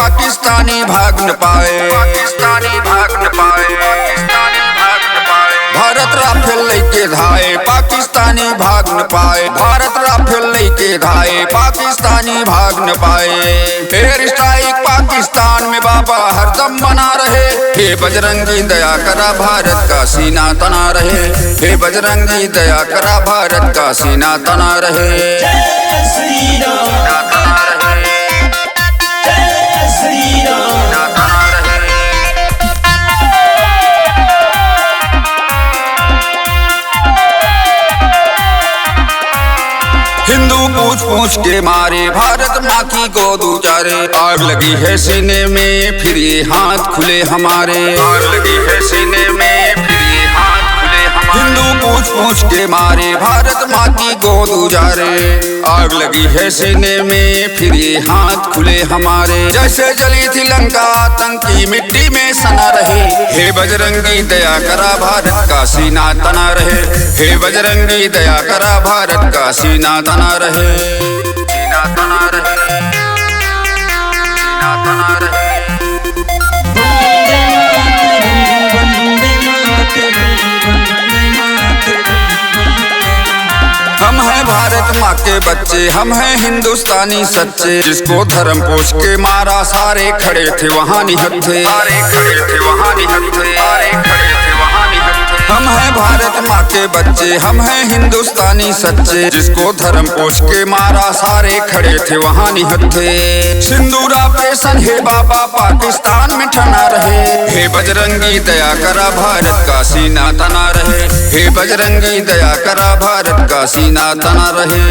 पाकिस्तानी भाग न पाए, पाकिस्तानी भाग न पाए, पाकिस्तानी भाग न पाए। भारत राफेल लेके धाए, पाकिस्तानी भाग न पाए, भारत राफेल लेके धाए, पाकिस्तानी भाग न पाए। एयर स्ट्राइक पाकिस्तान में बाबा हरदम बना रहे, हे बजरंगी दया करा भारत का सीना तना रहे, हे बजरंगी दया करा भारत का सीना तना रहे। जय श्री राम, तना रहे, जय श्री राम। तना रहे। हिंदू पूछ पूछ के मारे भारत माँ की गोद उजारे, आग लगी है सीने में फिर ये हाथ खुले हमारे, आग लगी है सीने में फिर ये हाथ खुले हमारे। हिंदू पूछ पूछ के मारे भारत माँ की गोद उजारे, आग लगी है सीने में फिर ये हाथ खुले हमारे। जैसे जली थी लंका आतंकी मिट्टी में सना रहे, हे बजरंगी दया करा भारत का सीना तना रहे, हे बजरंगी दया करा भारत का सीना तना रहे, सीना तना रहे, सीना तना रहे। हम हैं भारत माँ के बच्चे, हम हैं हिंदुस्तानी सच्चे, जिसको धर्म पोष के मारा सारे खड़े थे वहाँ निहत्थे, सारे खड़े थे वहाँ निहत्थे, सारे खड़े थे वहाँ निहत्थे। हम हैं भारत माँ के बच्चे, हम हैं हिंदुस्तानी सच्चे, जिसको धर्म पोष के मारा सारे खड़े थे वहाँ निहत्थे। सिंदूरा पेशन हे बाबा पाकिस्तान में ठना रहे, हे बजरंगी दया करा भारत का सीना तना रहे, हे बजरंगी दया करा भारत का सीना तना रहे।